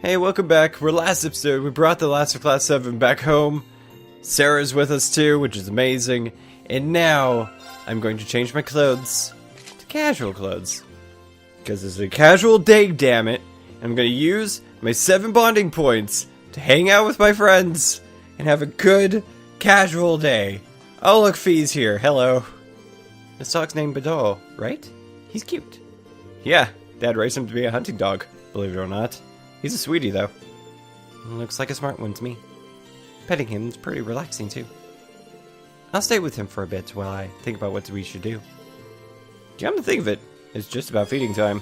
Hey, welcome back. We're last episode. We brought the Last of Class 7 back home. Sarah's with us too, which is amazing. And now, I'm going to change my clothes to casual clothes. Because it's a casual day, damn it. I'm going to use my 7 bonding points to hang out with my friends and have a good, casual day. Oh, look, Fee's here. Hello. This dog's named Badal, right? He's cute. Yeah, Dad raised him to be a hunting dog, believe it or not. He's a sweetie, though. Looks like a smart one to me. Petting him is pretty relaxing, too. I'll stay with him for a bit while I think about what we should do. Come to think of it, it's just about feeding time.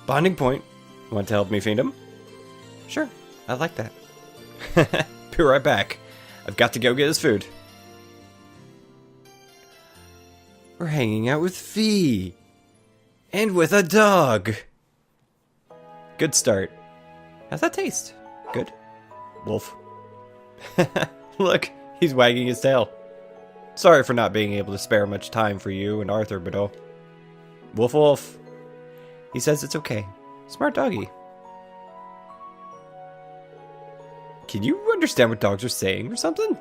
Bonding point. Want to help me feed him? Sure, I like that. Be right back. I've got to go get his food. We're hanging out with Fee. And with a dog. Good start. How's that taste? Good? Wolf. Look, he's wagging his tail. Sorry for not being able to spare much time for you and Arthur, but Wolf Wolf. He says it's okay. Smart doggy. Can you understand what dogs are saying or something?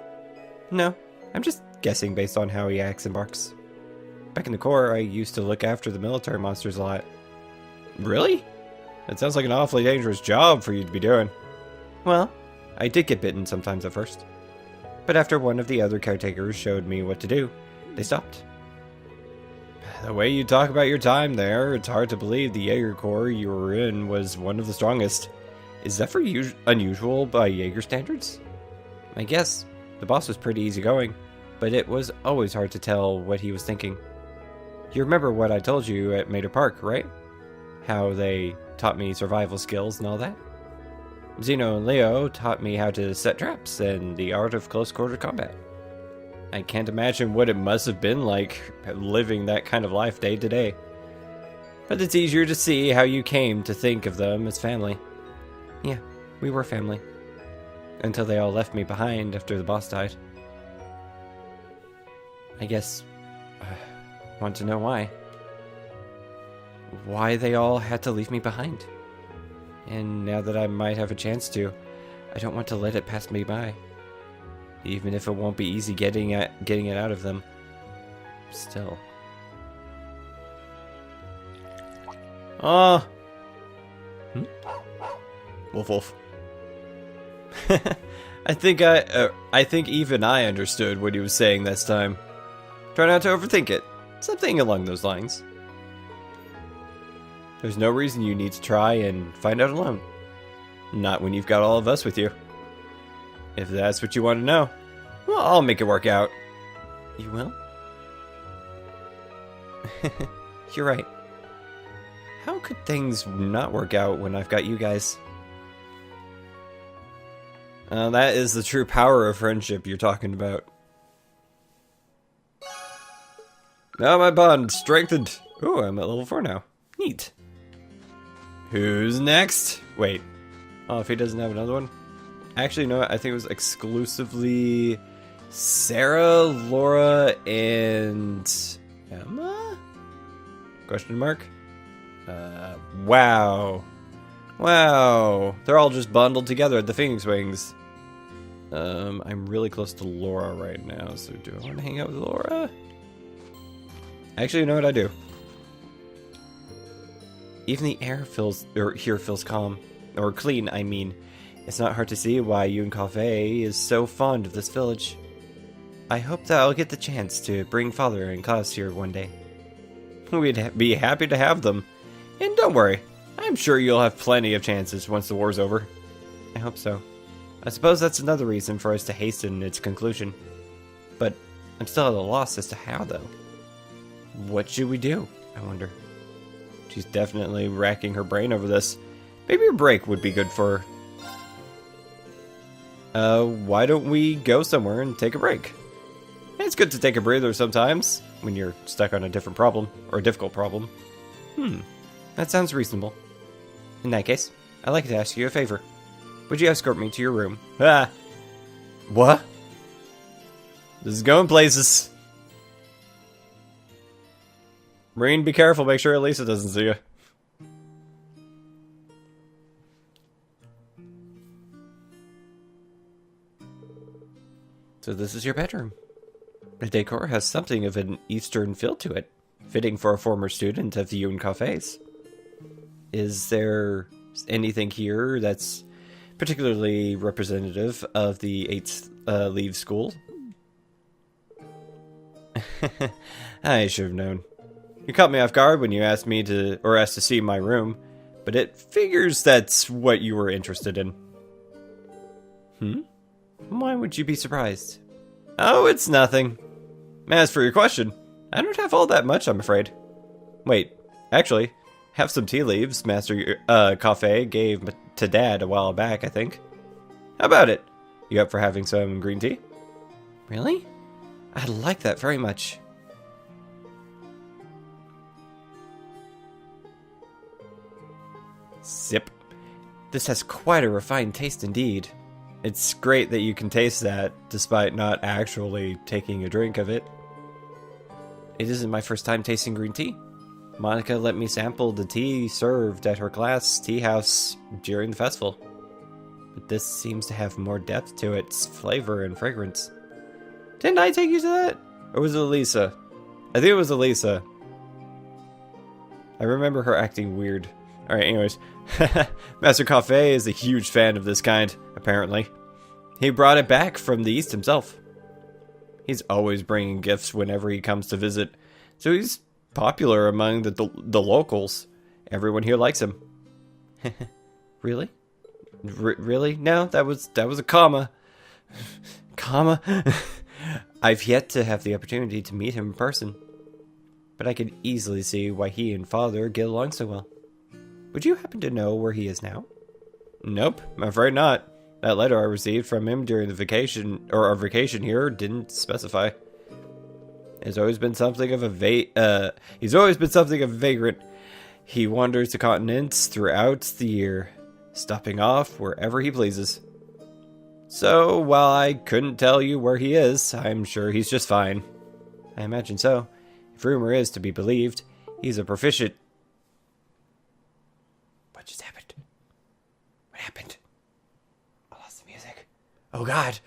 No, I'm just guessing based on how he acts and barks. Back in the Corps, I used to look after the military monsters a lot. Really? That sounds like an awfully dangerous job for you to be doing. Well, I did get bitten sometimes at first. But after one of the other caretakers showed me what to do, they stopped. The way you talk about your time there, it's hard to believe the Jaeger Corps you were in was one of the strongest. Is that for unusual by Jaeger standards? I guess. The boss was pretty easygoing, but it was always hard to tell what he was thinking. You remember what I told you at Mater Park, right? How they taught me survival skills and all that. Zeno and Leo taught me how to set traps and the art of close-quarter combat. I can't imagine what it must have been like living that kind of life day to day. But it's easier to see how you came to think of them as family. Yeah, we were family. Until they all left me behind after the boss died. I guess I want to know why. Why they all had to leave me behind. And now that I might have a chance to, I don't want to let it pass me by. Even if it won't be easy getting it out of them. Still. Oh. Wolf wolf. I think even I understood what he was saying this time. Try not to overthink it. Something along those lines. There's no reason you need to try and find out alone. Not when you've got all of us with you. If that's what you want to know, well, I'll make it work out. You will? You're right. How could things not work out when I've got you guys? That is the true power of friendship you're talking about. Now my bond strengthened. Ooh, I'm at level 4 now. Neat. Who's next? Wait. Oh, if he doesn't have another one? Actually, no, I think it was exclusively Sarah, Laura, and Emma? Question mark? Wow. Wow. They're all just bundled together at the Phoenix Wings. I'm really close to Laura right now, so do I want to hang out with Laura? Actually, you know what I do? Even the air here feels calm. Or clean, I mean. It's not hard to see why Yun Cafe is so fond of this village. I hope that I'll get the chance to bring Father and Klaus here one day. We'd be happy to have them. And don't worry, I'm sure you'll have plenty of chances once the war's over. I hope so. I suppose that's another reason for us to hasten its conclusion. But I'm still at a loss as to how, though. What should we do, I wonder? She's definitely racking her brain over this. Maybe a break would be good for her. Why don't we go somewhere and take a break? It's good to take a breather sometimes, when you're stuck on a different problem, or a difficult problem. That sounds reasonable. In that case, I'd like to ask you a favor. Would you escort me to your room? Ah! What? This is going places. Marine, be careful. Make sure Elisa doesn't see you. So this is your bedroom. The decor has something of an Eastern feel to it, fitting for a former student of the Yun Cafes. Is there anything here that's particularly representative of the 8th Leave School? I should have known. You caught me off guard when you asked to see my room, but it figures that's what you were interested in. Why would you be surprised? Oh, it's nothing. As for your question, I don't have all that much, I'm afraid. Wait, actually, have some tea leaves Master Cafe gave to Dad a while back, I think. How about it? You up for having some green tea? Really? I'd like that very much. Sip. This has quite a refined taste indeed. It's great that you can taste that, despite not actually taking a drink of it. It isn't my first time tasting green tea. Monica let me sample the tea served at her class tea house during the festival. But this seems to have more depth to its flavor and fragrance. Didn't I take you to that? Or was it Elisa? I think it was Elisa. I remember her acting weird. Alright, anyways. Master Cafe is a huge fan of this kind, apparently. He brought it back from the East himself. He's always bringing gifts whenever he comes to visit, so he's popular among the locals. Everyone here likes him. Really? Really? No, that was a comma. Comma? I've yet to have the opportunity to meet him in person, but I can easily see why he and Father get along so well. Would you happen to know where he is now? Nope, I'm afraid not. That letter I received from him during the vacation, or our vacation here, didn't specify. He's always been something of a vagrant. He wanders the continents throughout the year, stopping off wherever he pleases. So, while I couldn't tell you where he is, I'm sure he's just fine. I imagine so. If rumor is to be believed, he's a proficient... What just happened? What happened? I lost the music. Oh god!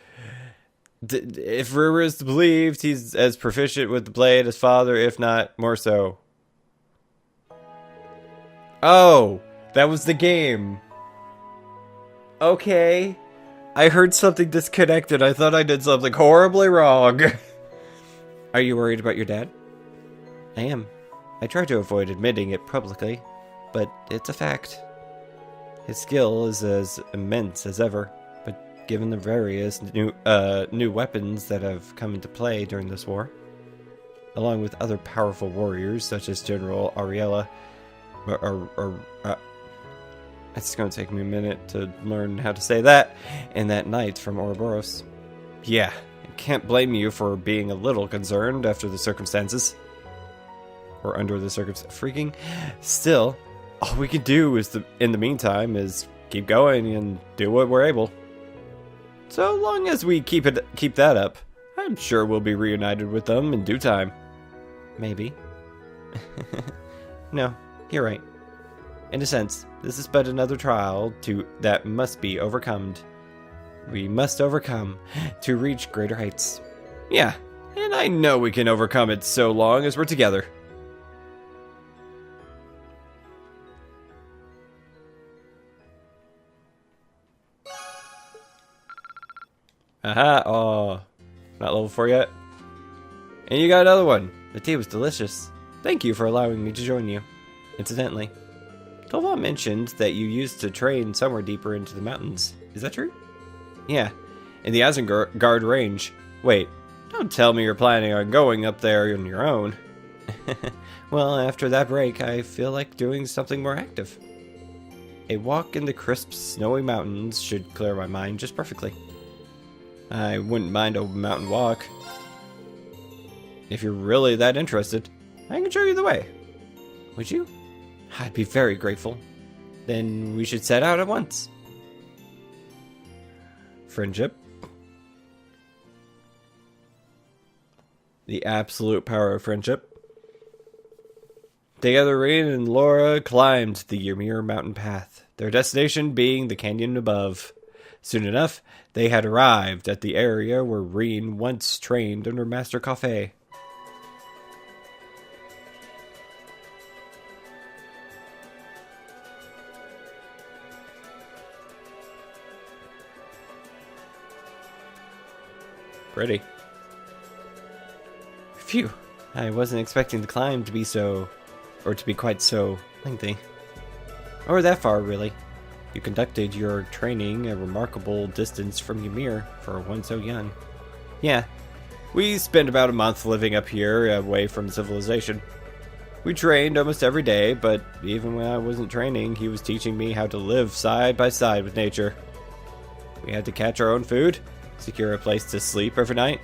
If rumor is believed, he's as proficient with the blade as Father, if not more so. Oh! That was the game! Okay. I heard something disconnected. I thought I did something horribly wrong. Are you worried about your dad? I am. I try to avoid admitting it publicly, but it's a fact. His skill is as immense as ever, but given the various new weapons that have come into play during this war, along with other powerful warriors such as General Ariella, it's going to take me a minute to learn how to say that, and that knight from Ouroboros. Yeah, I can't blame you for being a little concerned after the circumstances. Or under the circumstances. Freaking. Still, all we can do is in the meantime is keep going and do what we're able. So long as we keep that up, I'm sure we'll be reunited with them in due time. Maybe. No, you're right. In a sense, this is but another trial that must be overcome. We must overcome to reach greater heights. Yeah, and I know we can overcome it so long as we're together. Aha, oh, not level 4 yet. And you got another one. The tea was delicious. Thank you for allowing me to join you. Incidentally, TLOH mentioned that you used to train somewhere deeper into the mountains. Is that true? Yeah, in the Isengard range. Wait, don't tell me you're planning on going up there on your own. Well, after that break, I feel like doing something more active. A walk in the crisp, snowy mountains should clear my mind just perfectly. I wouldn't mind a mountain walk. If you're really that interested, I can show you the way. Would you? I'd be very grateful. Then we should set out at once. Friendship. The absolute power of friendship. Together, Rain and Laura climbed the Ymir mountain path, their destination being the canyon above. Soon enough, they had arrived at the area where Reen once trained under Master Cafe. Pretty. Phew. I wasn't expecting the climb to be quite so lengthy. Or that far, really. You conducted your training a remarkable distance from Ymir for one so young. Yeah. We spent about a month living up here, away from civilization. We trained almost every day, but even when I wasn't training, he was teaching me how to live side by side with nature. We had to catch our own food, secure a place to sleep every night.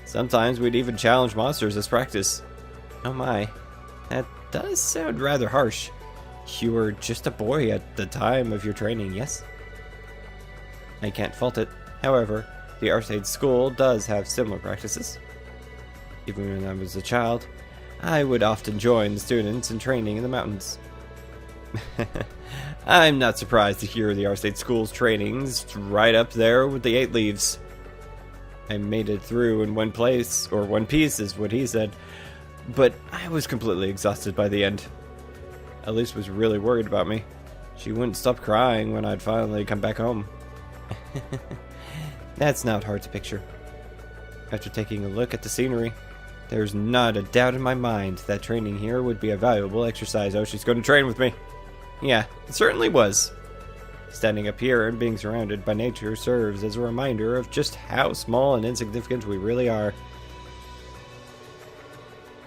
Sometimes we'd even challenge monsters as practice. Oh my, that does sound rather harsh. You were just a boy at the time of your training, yes? I can't fault it. However, the Xseed school does have similar practices. Even when I was a child, I would often join the students in training in the mountains. I'm not surprised to hear the Xseed school's trainings right up there with the 8 leaves. I made it through in one piece is what he said, but I was completely exhausted by the end. Elise was really worried about me. She wouldn't stop crying when I'd finally come back home. That's not hard to picture. After taking a look at the scenery, there's not a doubt in my mind that training here would be a valuable exercise. Oh, she's going to train with me. Yeah, it certainly was. Standing up here and being surrounded by nature serves as a reminder of just how small and insignificant we really are.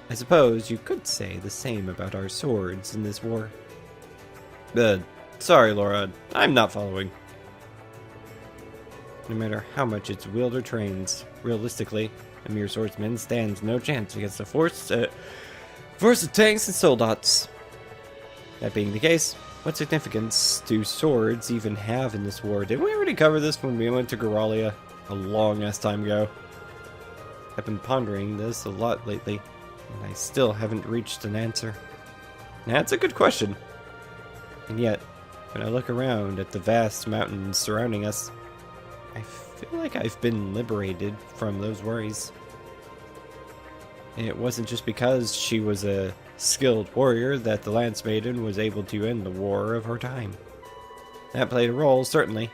I suppose you could say the same about our swords in this war. Sorry, Laura, I'm not following. No matter how much it's wielder or trains, realistically, a mere swordsman stands no chance against a force of tanks and soldats. That being the case, what significance do swords even have in this war? Didn't we already cover this when we went to Goralia a long-ass time ago? I've been pondering this a lot lately, and I still haven't reached an answer. That's a good question. And yet, when I look around at the vast mountains surrounding us, I feel like I've been liberated from those worries. And it wasn't just because she was a skilled warrior that the Lance Maiden was able to end the war of her time. That played a role, certainly,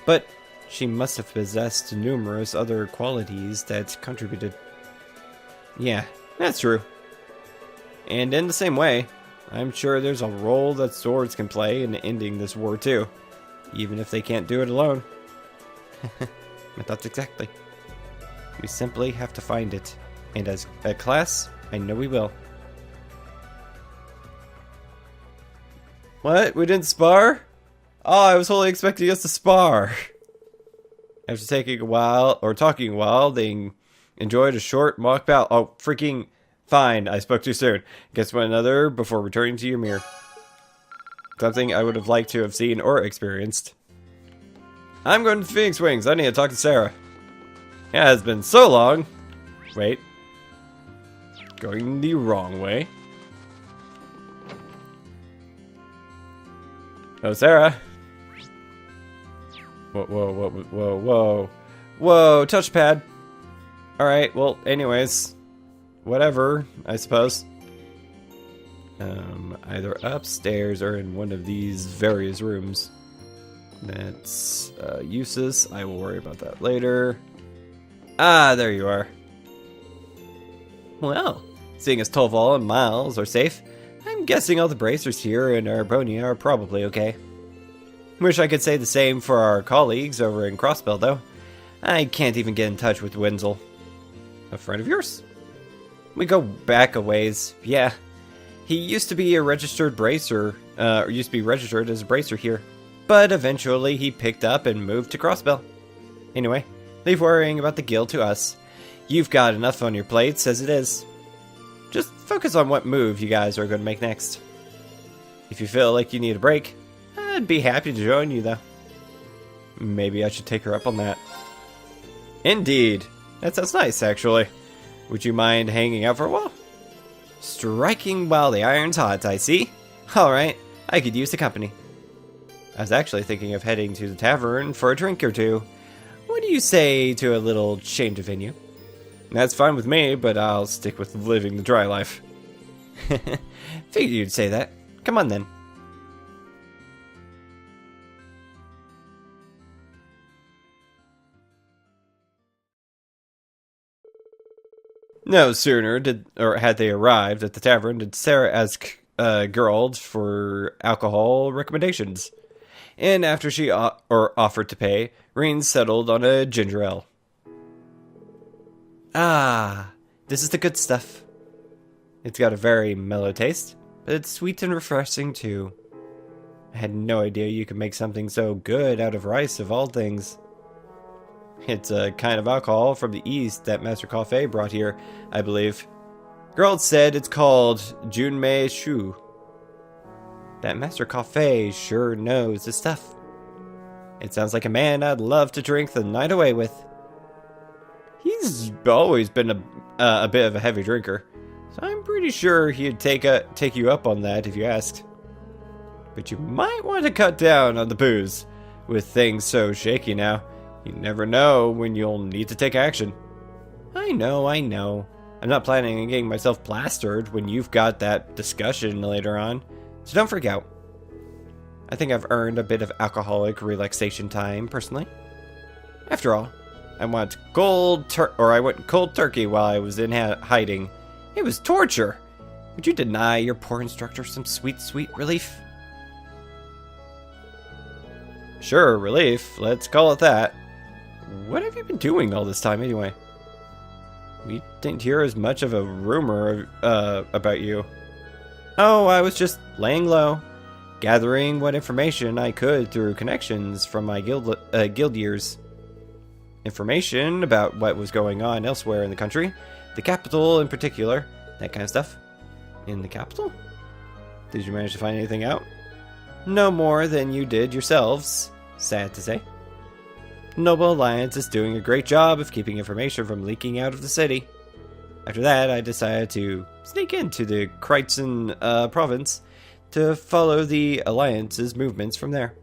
but she must have possessed numerous other qualities that contributed. Yeah, that's true. And in the same way, I'm sure there's a role that swords can play in ending this war too, even if they can't do it alone. My thoughts exactly. We simply have to find it, and as a class, I know we will. What? We didn't spar? Oh, I was wholly expecting us to spar. After talking a while, they enjoyed a short mock battle. Oh, freaking fine. I spoke too soon. Against one another before returning to Ymir. Something I would have liked to have seen or experienced. I'm going to the Phoenix Wings. I need to talk to Sarah. Yeah, it's been so long. Wait. Going the wrong way. Oh, Sarah. Whoa, touchpad. Alright, well, anyways. Whatever, I suppose. Either upstairs or in one of these various rooms. That's useless. I will worry about that later. Ah, there you are. Well, seeing as Tolval and Miles are safe, I'm guessing all the bracers here in Arbonia are probably okay. Wish I could say the same for our colleagues over in Crossbell, though. I can't even get in touch with Wenzel. A friend of yours? We go back a ways, yeah. He used to be a registered bracer, used to be registered as a bracer here. But eventually he picked up and moved to Crossbell. Anyway, leave worrying about the guild to us. You've got enough on your plates as it is. Just focus on what move you guys are going to make next. If you feel like you need a break, I'd be happy to join you though. Maybe I should take her up on that. Indeed. That sounds nice, actually. Would you mind hanging out for a while? Striking while the iron's hot, I see. Alright, I could use the company. I was actually thinking of heading to the tavern for a drink or two. What do you say to a little change of venue? That's fine with me, but I'll stick with living the dry life. Figured you'd say that. Come on then. No sooner had they arrived at the tavern did Sarah ask Gerald for alcohol recommendations. And after she offered to pay, Reen settled on a ginger ale. Ah, this is the good stuff. It's got a very mellow taste, but it's sweet and refreshing too. I had no idea you could make something so good out of rice of all things. It's a kind of alcohol from the east that Master Coffee brought here, I believe. Gerald said it's called Junmei Shu. That Master Coffee sure knows his stuff. It sounds like a man I'd love to drink the night away with. He's always been a bit of a heavy drinker, so I'm pretty sure he'd take you up on that if you asked. But you might want to cut down on the booze. With things so shaky now, you never know when you'll need to take action. I know. I'm not planning on getting myself plastered when you've got that discussion later on, so don't freak out. I think I've earned a bit of alcoholic relaxation time, personally. After all, I went cold turkey while I was in hiding. It was torture. Would you deny your poor instructor some sweet, sweet relief? Sure, relief. Let's call it that. What have you been doing all this time, anyway? We didn't hear as much of a rumor about you. Oh, I was just laying low, gathering what information I could through connections from my guild years. Information about what was going on elsewhere in the country, the capital in particular, that kind of stuff. In the capital? Did you manage to find anything out? No more than you did yourselves, sad to say. Noble Alliance is doing a great job of keeping information from leaking out of the city. After that, I decided to sneak into the Kreitzen province to follow the Alliance's movements from there.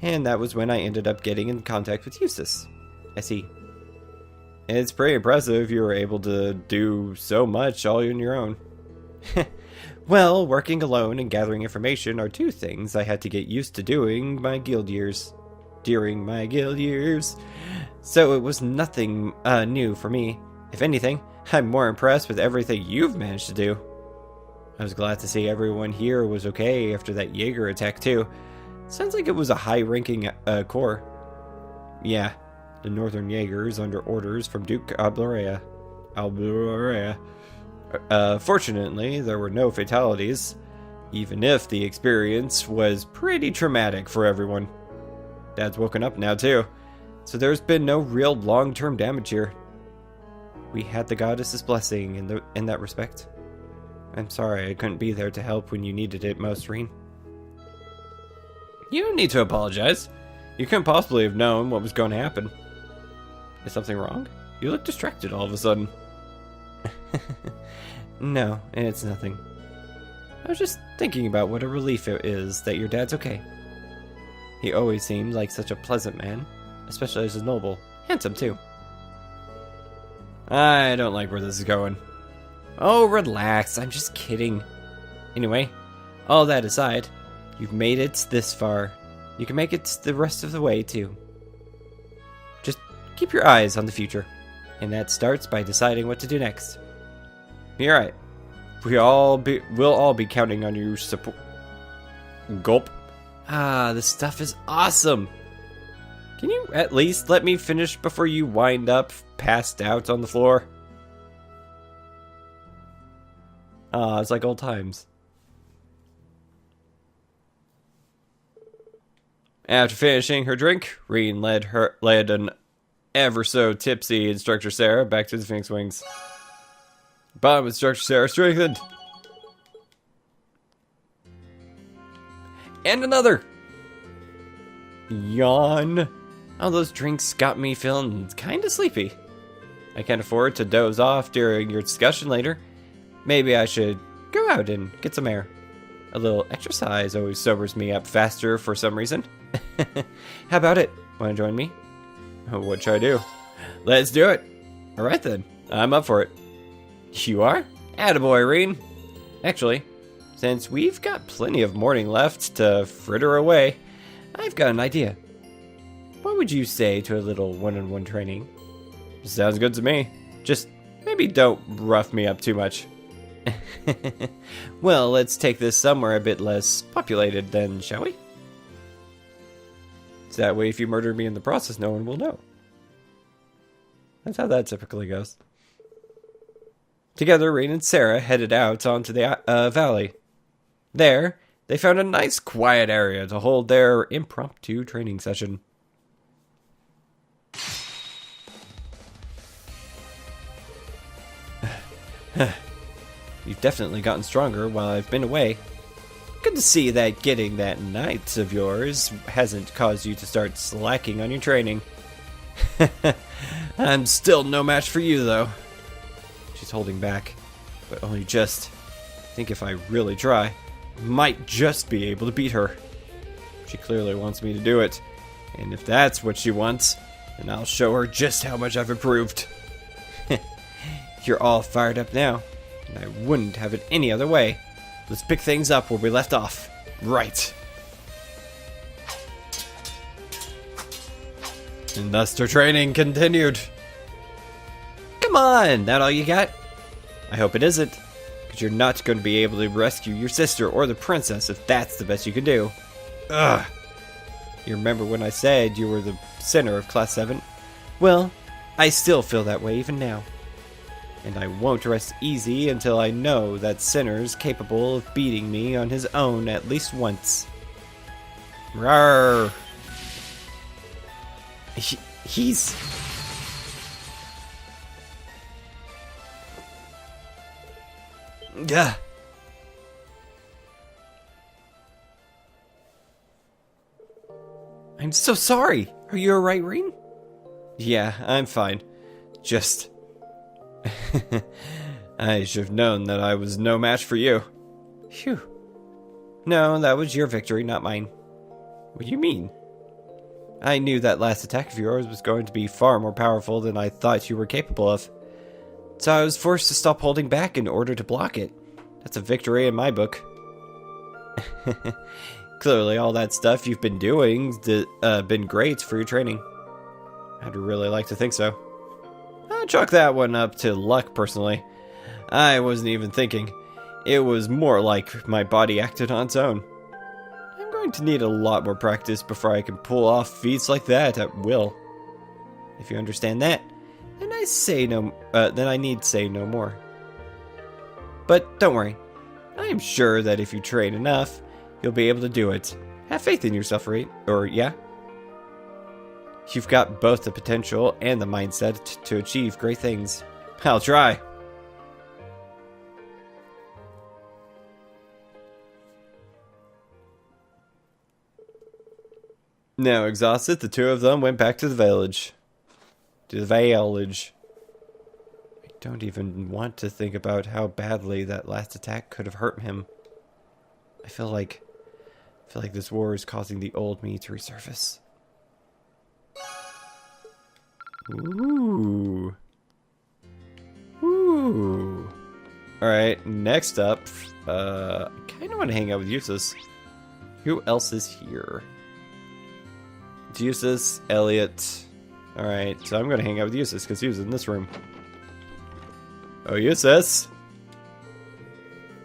And that was when I ended up getting in contact with Eustace. I see. It's pretty impressive you were able to do so much all on your own. Well, working alone and gathering information are two things I had to get used to doing during my guild years. So it was nothing new for me. If anything, I'm more impressed with everything you've managed to do. I was glad to see everyone here was okay after that Jaeger attack too. Sounds like it was a high-ranking corps. Yeah, the Northern Jaegers under orders from Duke Albarea. Fortunately, there were no fatalities, even if the experience was pretty traumatic for everyone. Dad's woken up now too, so there's been no real long-term damage here. We had the goddess's blessing in that respect. I'm sorry I couldn't be there to help when you needed it most, Reen. You don't need to apologize. You couldn't possibly have known what was going to happen. Is something wrong? You look distracted all of a sudden. No, it's nothing. I was just thinking about what a relief it is that your dad's okay. He always seemed like such a pleasant man, especially as a noble. Handsome, too. I don't like where this is going. Oh, relax, I'm just kidding. Anyway, all that aside, you've made it this far. You can make it the rest of the way, too. Just keep your eyes on the future, and that starts by deciding what to do next. You're right. We'll all be counting on your support. Gulp. Ah, this stuff is awesome. Can you at least let me finish before you wind up passed out on the floor? Ah, it's like old times. After finishing her drink, Reen led an ever so tipsy Instructor Sarah back to the Phoenix Wings. Bottom Instructor Sarah strengthened. And another! Yawn. All those drinks got me feeling kinda sleepy. I can't afford to doze off during your discussion later. Maybe I should go out and get some air. A little exercise always sobers me up faster for some reason. How about it? Want to join me? What should I do? Let's do it. Alright then, I'm up for it. You are? Attaboy, Reen. Actually, since we've got plenty of morning left to fritter away, I've got an idea. What would you say to a little one-on-one training? Sounds good to me. Just maybe don't rough me up too much. Well, let's take this somewhere a bit less populated then, shall we? So that way if you murder me in the process, no one will know. That's how that typically goes. Together, Rain and Sarah headed out onto the valley. There, they found a nice quiet area to hold their impromptu training session. You've definitely gotten stronger while I've been away. Good to see that getting that knight of yours hasn't caused you to start slacking on your training. I'm still no match for you, though. She's holding back, but only just. I think if I really try, I might just be able to beat her. She clearly wants me to do it, and if that's what she wants, then I'll show her just how much I've improved. You're all fired up now, and I wouldn't have it any other way. Let's pick things up where we left off. Right. And thus their training continued. Come on, that all you got? I hope it isn't, because you're not going to be able to rescue your sister or the princess if that's the best you can do. Ugh. You remember when I said you were the center of Class 7? Well, I still feel that way even now. And I won't rest easy until I know that Sinner's capable of beating me on his own at least once. Rawr! He's... Gah! I'm so sorry! Are you alright, Reen? Yeah, I'm fine. Just... I should have known that I was no match for you. Phew. No, that was your victory, not mine. What do you mean? I knew that last attack of yours was going to be far more powerful than I thought you were capable of. So I was forced to stop holding back in order to block it. That's a victory in my book. Clearly all that stuff you've been doing been great for your training. I'd really like to think so. I'd chalk that one up to luck, personally. I wasn't even thinking. It was more like my body acted on its own. I'm going to need a lot more practice before I can pull off feats like that at will. If you understand that, then I need say no more. But don't worry. I am sure that if you train enough, you'll be able to do it. Have faith in yourself, right? Or, yeah? You've got both the potential and the mindset to achieve great things. I'll try. Now exhausted, the two of them went back to the village. I don't even want to think about how badly that last attack could have hurt him. I feel like this war is causing the old me to resurface. Ooh. Ooh. Alright, next up, I kind of want to hang out with Eustace. Who else is here? It's Eustace, Elliot. Alright, so I'm going to hang out with Eustace because he was in this room. Oh, Eustace!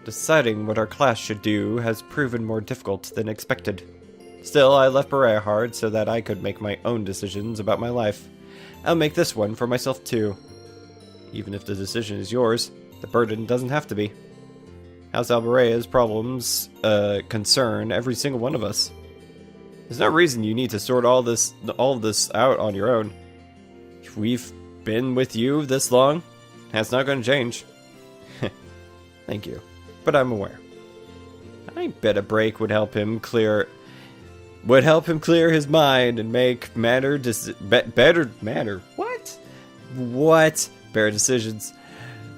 Deciding what our class should do has proven more difficult than expected. Still, I left Berea hard so that I could make my own decisions about my life. I'll make this one for myself too. Even if the decision is yours, the burden doesn't have to be. House Alberea's problems concern every single one of us. There's no reason you need to sort all of this out on your own. If we've been with you this long, that's not going to change. Thank you, but I'm aware. I bet a break would help him clear his mind and make better decisions.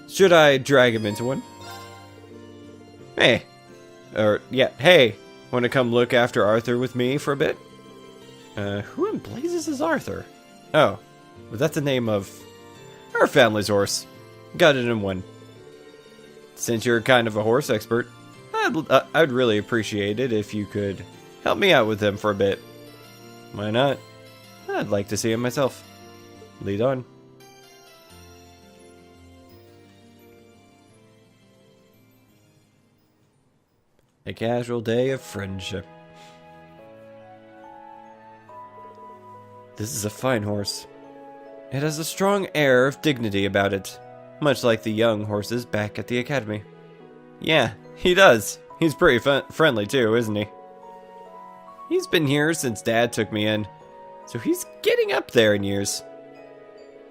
Should I drag him into one? Hey, Hey, want to come look after Arthur with me for a bit? Who in blazes is Arthur? Oh, well, that's the name of our family's horse. Got it in one. Since you're kind of a horse expert, I'd really appreciate it if you could help me out with him for a bit. Why not? I'd like to see him myself. Lead on. A casual day of friendship. This is a fine horse. It has a strong air of dignity about it, much like the young horses back at the academy. Yeah, he does. He's pretty friendly too, isn't he? He's been here since Dad took me in, so he's getting up there in years.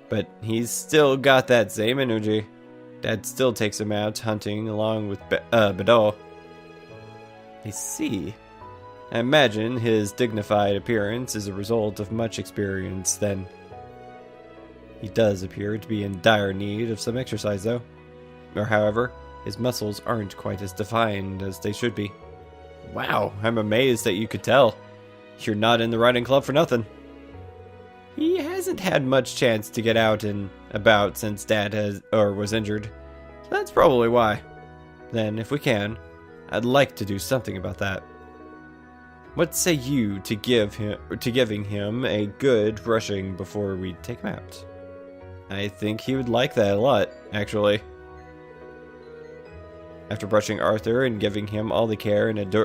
But he's still got that same energy. Dad still takes him out hunting along with Badal. I see. I imagine his dignified appearance is a result of much experience, then. He does appear to be in dire need of some exercise, though. Or, however, his muscles aren't quite as defined as they should be. Wow, I'm amazed that you could tell. You're not in the riding club for nothing. He hasn't had much chance to get out and about since Dad was injured. So that's probably why. Then, if we can, I'd like to do something about that. What say you to giving him a good brushing before we take him out? I think he would like that a lot, actually. After brushing Arthur and giving him all the care and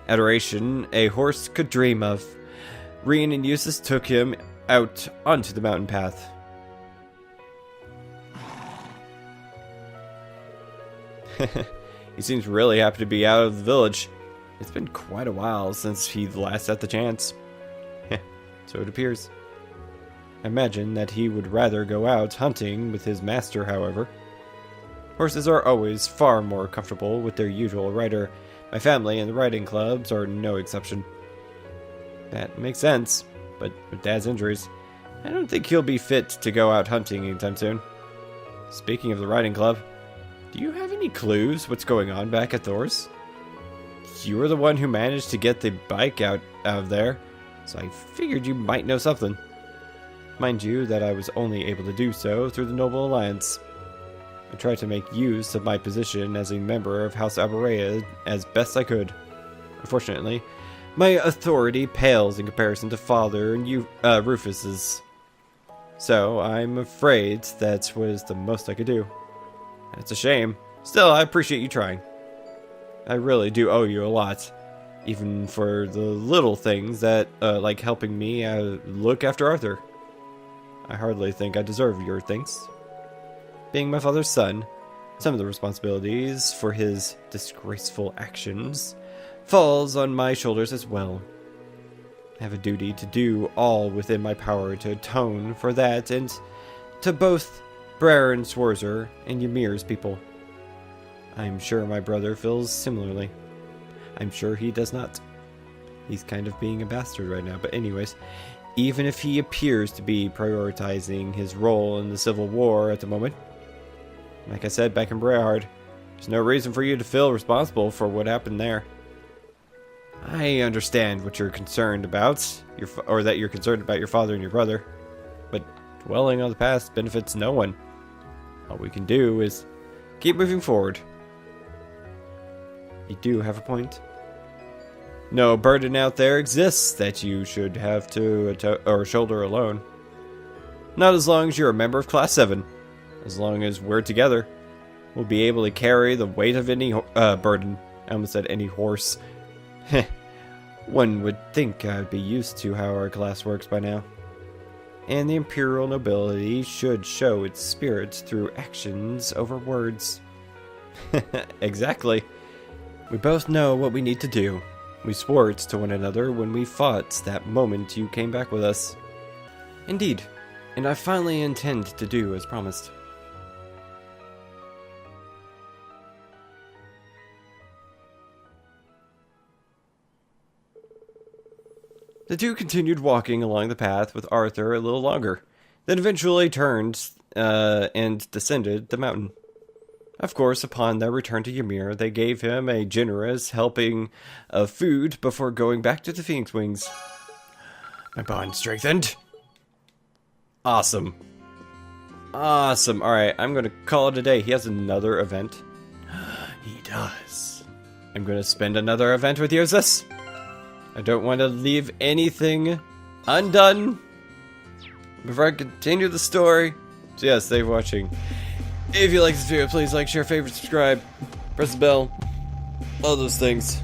adoration a horse could dream of, Rien and Eustace took him out onto the mountain path. He seems really happy to be out of the village. It's been quite a while since he last had the chance. So it appears. I imagine that he would rather go out hunting with his master, however. Horses are always far more comfortable with their usual rider. My family and the riding clubs are no exception. That makes sense, but with Dad's injuries, I don't think he'll be fit to go out hunting anytime soon. Speaking of the riding club, do you have any clues what's going on back at Thor's? You were the one who managed to get the bike out of there, so I figured you might know something. Mind you that I was only able to do so through the Noble Alliance. I tried to make use of my position as a member of House Aberea as best I could. Unfortunately, my authority pales in comparison to Father and Rufus's. So I'm afraid that was the most I could do. It's a shame. Still, I appreciate you trying. I really do owe you a lot. Even for the little things that, like helping me look after Arthur. I hardly think I deserve your thanks. Being my father's son, some of the responsibilities for his disgraceful actions falls on my shoulders as well. I have a duty to do all within my power to atone for that and to both Brer and Sworzer and Ymir's people. I'm sure my brother feels similarly. I'm sure he does not. He's kind of being a bastard right now, but anyways, even if he appears to be prioritizing his role in the Civil War at the moment, like I said back in Brehard, there's no reason for you to feel responsible for what happened there. I understand what you're concerned about, or that you're concerned about your father and your brother, but dwelling on the past benefits no one. All we can do is keep moving forward. You do have a point. No burden out there exists that you should have to shoulder alone. Not as long as you're a member of Class 7. As long as we're together, we'll be able to carry the weight of any burden. I almost said any horse. One would think I'd be used to how our class works by now. And the Imperial nobility should show its spirit through actions over words. Exactly. We both know what we need to do. We swore it to one another when we fought that moment you came back with us. Indeed, and I finally intend to do as promised. The two continued walking along the path with Arthur a little longer, then eventually turned and descended the mountain. Of course, upon their return to Ymir, they gave him a generous helping of food before going back to the Phoenix Wings. My bond strengthened. Awesome. Awesome. Alright, I'm going to call it a day. He has another event. He does. I'm going to spend another event with Yosas. I don't want to leave anything undone before I continue the story. So yes, thanks for watching. If you like this video, please like, share, favorite, subscribe, press the bell, all those things.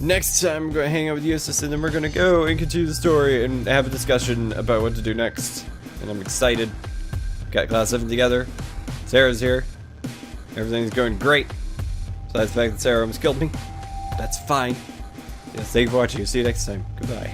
Next time, I'm going to hang out with Eustace, and then we're going to go and continue the story and have a discussion about what to do next. And I'm excited. Got Class 7 together. Sarah's here. Everything's going great. Besides the fact that Sarah almost killed me. That's fine. Yes, thank you for watching. See you next time. Goodbye.